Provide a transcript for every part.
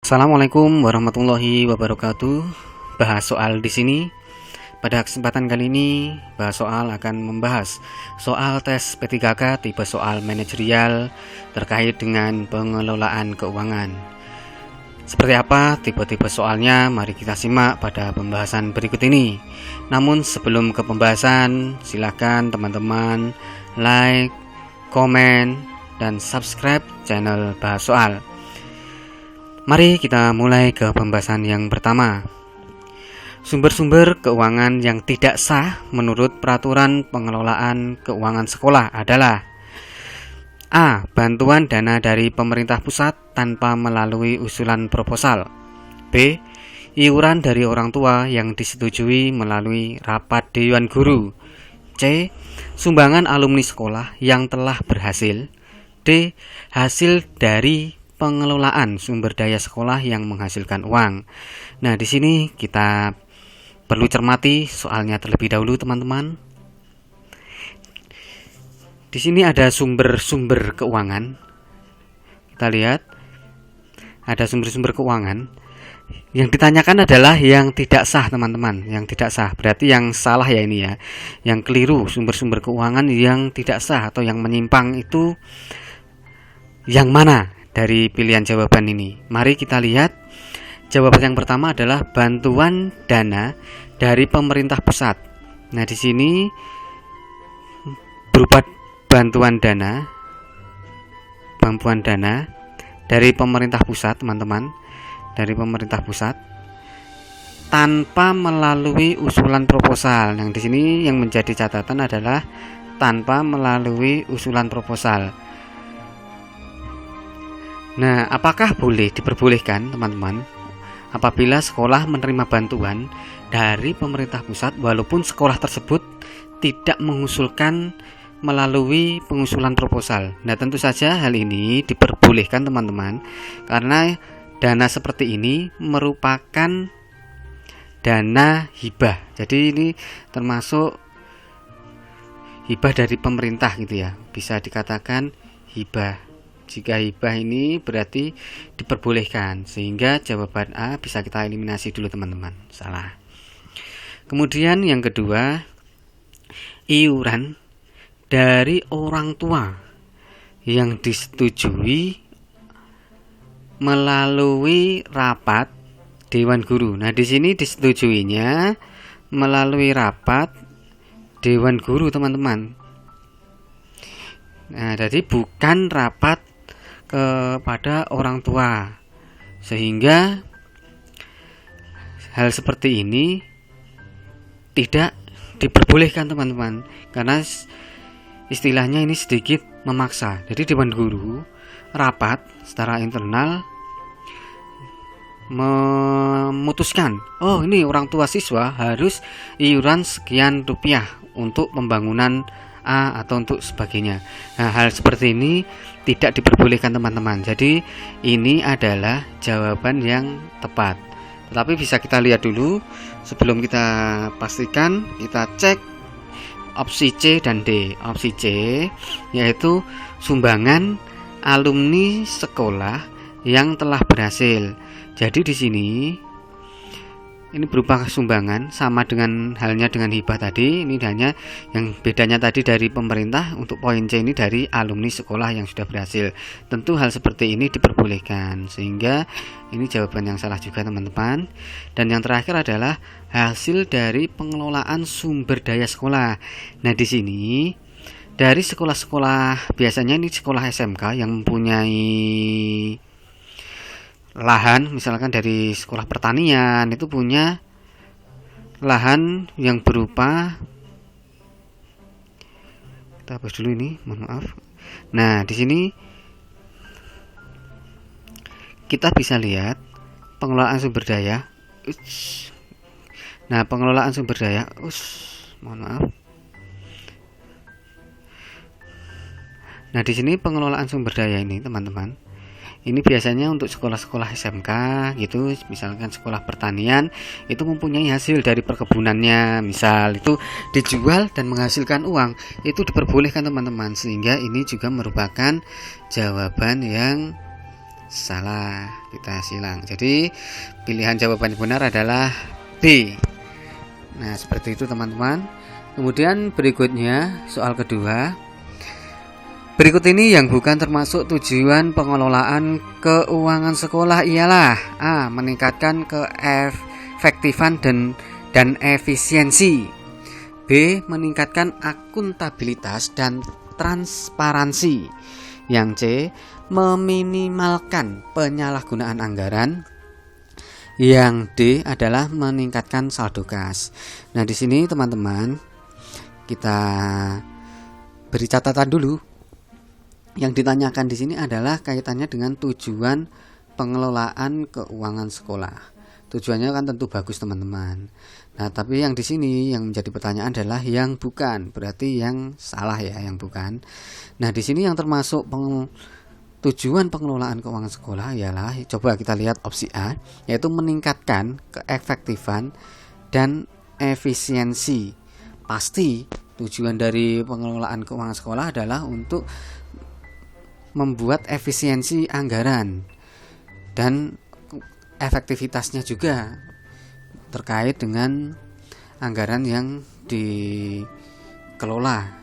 Assalamualaikum warahmatullahi wabarakatuh. Bahas soal di sini. Pada kesempatan kali ini, bahas soal akan membahas soal tes P3K tipe soal manajerial terkait dengan pengelolaan keuangan. Seperti apa tipe-tipe soalnya? Mari kita simak pada pembahasan berikut ini. Namun sebelum ke pembahasan, silakan teman-teman like, komen, dan subscribe channel Bahas Soal. Mari kita mulai ke pembahasan yang pertama. Sumber-sumber keuangan yang tidak sah menurut peraturan pengelolaan keuangan sekolah adalah: A. Bantuan dana dari pemerintah pusat tanpa melalui usulan proposal. B. Iuran dari orang tua yang disetujui melalui rapat Dewan Guru. C. Sumbangan alumni sekolah yang telah berhasil. D. Hasil dari pengelolaan sumber daya sekolah yang menghasilkan uang. Nah, di sini kita perlu cermati soalnya terlebih dahulu, teman-teman. Di sini ada sumber-sumber keuangan. Kita lihat ada sumber-sumber keuangan. Yang ditanyakan adalah yang tidak sah, teman-teman. Yang tidak sah berarti yang salah ya ini ya. Yang keliru, sumber-sumber keuangan yang tidak sah atau yang menyimpang itu yang mana dari pilihan jawaban ini? Mari kita lihat. Jawaban yang pertama adalah bantuan dana dari pemerintah pusat. Nah, di sini berupa bantuan dana dari pemerintah pusat, teman-teman, dari pemerintah pusat tanpa melalui usulan proposal. Yang di sini yang menjadi catatan adalah tanpa melalui usulan proposal. Nah, apakah boleh diperbolehkan, teman-teman, apabila sekolah menerima bantuan dari pemerintah pusat walaupun sekolah tersebut tidak mengusulkan melalui pengusulan proposal? Nah, tentu saja hal ini diperbolehkan, teman-teman, karena dana seperti ini merupakan dana hibah. Jadi ini termasuk hibah dari pemerintah gitu ya. Bisa dikatakan hibah. Jika hibah ini berarti diperbolehkan, sehingga jawaban A bisa kita eliminasi dulu, teman-teman. Salah. Kemudian yang kedua, iuran dari orang tua yang disetujui melalui rapat Dewan Guru. Nah, di sini disetujuinya melalui rapat Dewan Guru, teman-teman. Nah, jadi bukan rapat kepada orang tua, sehingga hal seperti ini tidak diperbolehkan, teman-teman, karena istilahnya ini sedikit memaksa. Jadi Dewan Guru rapat secara internal memutuskan, oh ini orang tua siswa harus iuran sekian rupiah untuk pembangunan A atau untuk sebagainya. Nah, hal seperti ini tidak diperbolehkan, teman-teman. Jadi ini adalah jawaban yang tepat. Tetapi bisa kita lihat dulu sebelum kita pastikan, kita cek opsi C dan D. Opsi C yaitu sumbangan alumni sekolah yang telah berhasil. Jadi di sini ini berupa sumbangan, sama dengan halnya dengan hibah tadi. Ini hanya yang bedanya tadi dari pemerintah, untuk poin C ini dari alumni sekolah yang sudah berhasil. Tentu hal seperti ini diperbolehkan, sehingga ini jawaban yang salah juga, teman-teman. Dan yang terakhir adalah hasil dari pengelolaan sumber daya sekolah. Nah, di sini dari sekolah-sekolah, biasanya ini sekolah SMK yang mempunyai lahan, misalkan dari sekolah pertanian itu punya lahan yang berupa, kita hapus dulu ini, mohon maaf. Nah, di sini kita bisa lihat pengelolaan sumber daya. Nah, pengelolaan sumber daya, mohon maaf. Nah, di sini pengelolaan sumber daya ini, teman-teman, ini biasanya untuk sekolah-sekolah SMK gitu, misalkan sekolah pertanian itu mempunyai hasil dari perkebunannya, misal itu dijual dan menghasilkan uang, itu diperbolehkan, teman-teman, sehingga ini juga merupakan jawaban yang salah, kita silang. Jadi pilihan jawaban yang benar adalah B. Nah, seperti itu teman-teman. Kemudian berikutnya soal kedua. Berikut ini yang bukan termasuk tujuan pengelolaan keuangan sekolah ialah A. Meningkatkan keefektifan dan efisiensi. B. Meningkatkan akuntabilitas dan transparansi. Yang C. Meminimalkan penyalahgunaan anggaran. Yang D adalah meningkatkan saldo kas. Nah, di sini teman-teman kita beri catatan dulu. Yang ditanyakan di sini adalah kaitannya dengan tujuan pengelolaan keuangan sekolah. Tujuannya kan tentu bagus teman-teman. Nah, tapi yang di sini yang menjadi pertanyaan adalah yang bukan, berarti yang salah ya, yang bukan. Nah, di sini yang termasuk tujuan pengelolaan keuangan sekolah ialah, coba kita lihat opsi A, yaitu meningkatkan keefektifan dan efisiensi. Pasti tujuan dari pengelolaan keuangan sekolah adalah untuk membuat efisiensi anggaran dan efektivitasnya juga terkait dengan anggaran yang dikelola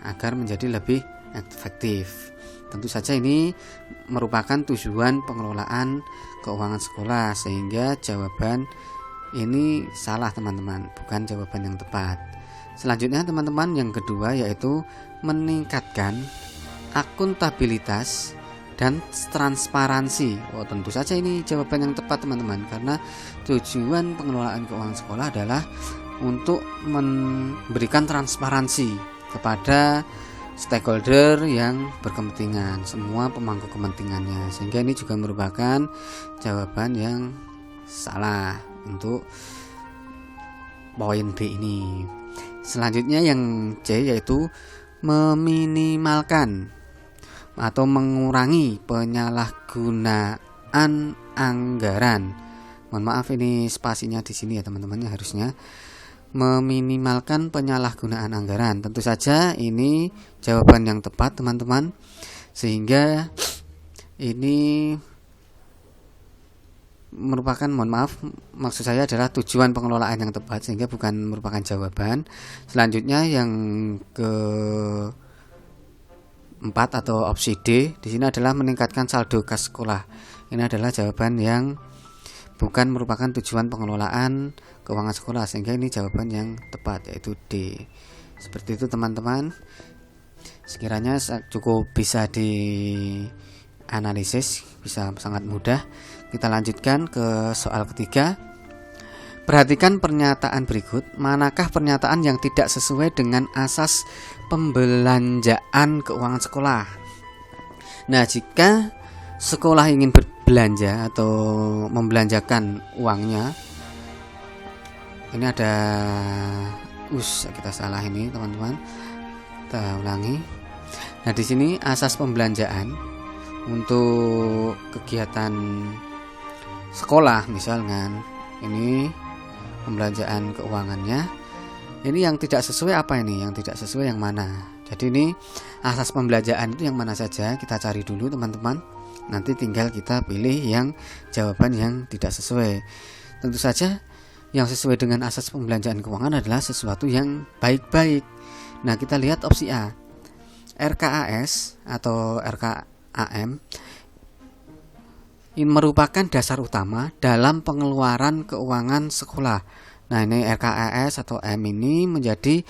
agar menjadi lebih efektif. Tentu saja ini merupakan tujuan pengelolaan keuangan sekolah, sehingga jawaban ini salah teman-teman, bukan jawaban yang tepat. Selanjutnya teman-teman, yang kedua yaitu meningkatkan akuntabilitas dan transparansi. Oh, tentu saja ini jawaban yang tepat teman-teman, karena tujuan pengelolaan keuangan sekolah adalah untuk memberikan transparansi kepada stakeholder yang berkepentingan, semua pemangku kepentingannya, sehingga ini juga merupakan jawaban yang salah untuk poin B ini. Selanjutnya yang C yaitu meminimalkan atau mengurangi penyalahgunaan anggaran. Mohon maaf ini spasinya di sini ya teman-teman, harusnya meminimalkan penyalahgunaan anggaran. Tentu saja ini jawaban yang tepat teman-teman, sehingga ini merupakan, mohon maaf, maksud saya adalah tujuan pengelolaan yang tepat, sehingga bukan merupakan jawaban. Selanjutnya yang keempat atau opsi D di sini adalah meningkatkan saldo kas sekolah. Ini adalah jawaban yang bukan merupakan tujuan pengelolaan keuangan sekolah, sehingga ini jawaban yang tepat yaitu D. Seperti itu teman-teman. Sekiranya cukup bisa dianalisis, bisa sangat mudah. Kita lanjutkan ke soal ketiga. Perhatikan pernyataan berikut. Manakah pernyataan yang tidak sesuai dengan asas pembelanjaan keuangan sekolah? Nah, jika sekolah ingin berbelanja atau membelanjakan uangnya, ini ada kita salah ini teman-teman. Kita ulangi. Nah, di sini asas pembelanjaan untuk kegiatan sekolah misalkan, ini pembelanjaan keuangannya, ini yang tidak sesuai apa ini? Yang tidak sesuai yang mana? Jadi ini asas pembelanjaan itu yang mana saja, kita cari dulu teman-teman. Nanti tinggal kita pilih yang jawaban yang tidak sesuai. Tentu saja yang sesuai dengan asas pembelanjaan keuangan adalah sesuatu yang baik-baik. Nah, kita lihat opsi A. RKAS atau RKAM ini merupakan dasar utama dalam pengeluaran keuangan sekolah. Nah, ini RKAS atau M ini menjadi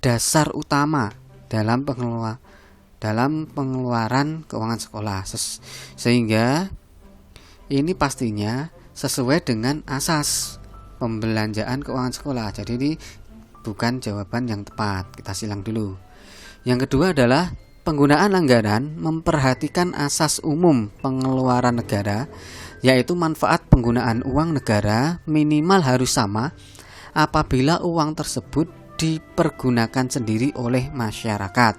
dasar utama dalam pengeluaran keuangan sekolah, sehingga ini pastinya sesuai dengan asas pembelanjaan keuangan sekolah. Jadi ini bukan jawaban yang tepat, kita silang dulu. Yang kedua adalah penggunaan anggaran memperhatikan asas umum pengeluaran negara, yaitu manfaat penggunaan uang negara minimal harus sama apabila uang tersebut dipergunakan sendiri oleh masyarakat.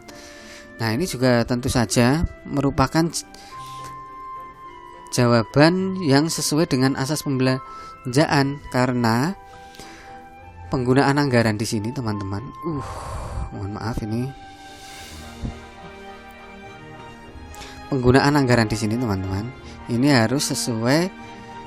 Nah, ini juga tentu saja merupakan jawaban yang sesuai dengan asas pembelanjaan, karena penggunaan anggaran di sini teman-teman, mohon maaf ini penggunaan anggaran di sini teman-teman, ini harus sesuai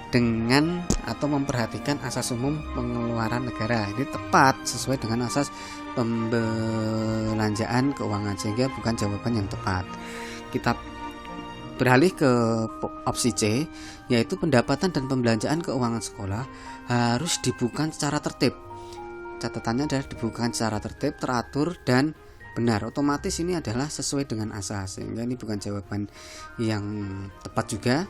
dengan atau memperhatikan asas umum pengeluaran negara. Ini tepat sesuai dengan asas pembelanjaan keuangan, sehingga bukan jawaban yang tepat. Kita beralih ke opsi C, yaitu pendapatan dan pembelanjaan keuangan sekolah harus dibukukan secara tertib. Catatannya adalah dibukukan secara tertib, teratur, dan benar. Otomatis ini adalah sesuai dengan asas, sehingga ini bukan jawaban yang tepat juga.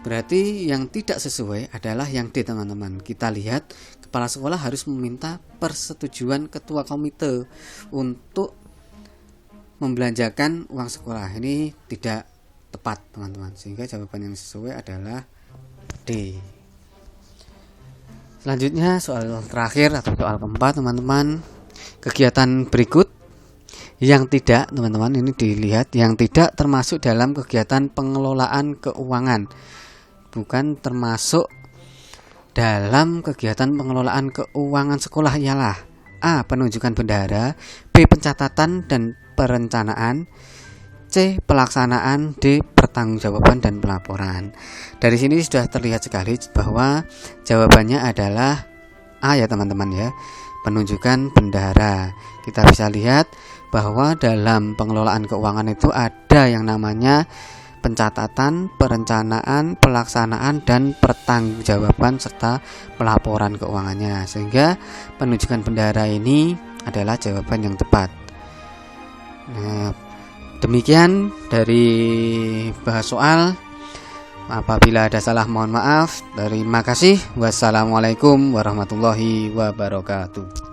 Berarti yang tidak sesuai adalah yang D teman-teman. Kita lihat, kepala sekolah harus meminta persetujuan ketua komite untuk membelanjakan uang sekolah. Ini tidak tepat teman-teman, sehingga jawaban yang sesuai adalah D. Selanjutnya soal terakhir atau soal keempat teman-teman. Kegiatan berikut yang tidak, teman-teman, ini dilihat yang tidak termasuk dalam kegiatan pengelolaan keuangan, bukan termasuk dalam kegiatan pengelolaan keuangan sekolah ialah A. Penunjukan bendahara, B. Pencatatan dan perencanaan, C. Pelaksanaan, D. Pertanggungjawaban dan pelaporan. Dari sini sudah terlihat sekali bahwa jawabannya adalah A ya teman-teman ya, penunjukan bendahara. Kita bisa lihat bahwa dalam pengelolaan keuangan itu ada yang namanya pencatatan, perencanaan, pelaksanaan, dan pertanggungjawaban serta pelaporan keuangannya, sehingga penunjukan bendahara ini adalah jawaban yang tepat. Nah, demikian dari bahas soal. Apabila ada salah mohon maaf. Terima kasih. Wassalamualaikum warahmatullahi wabarakatuh.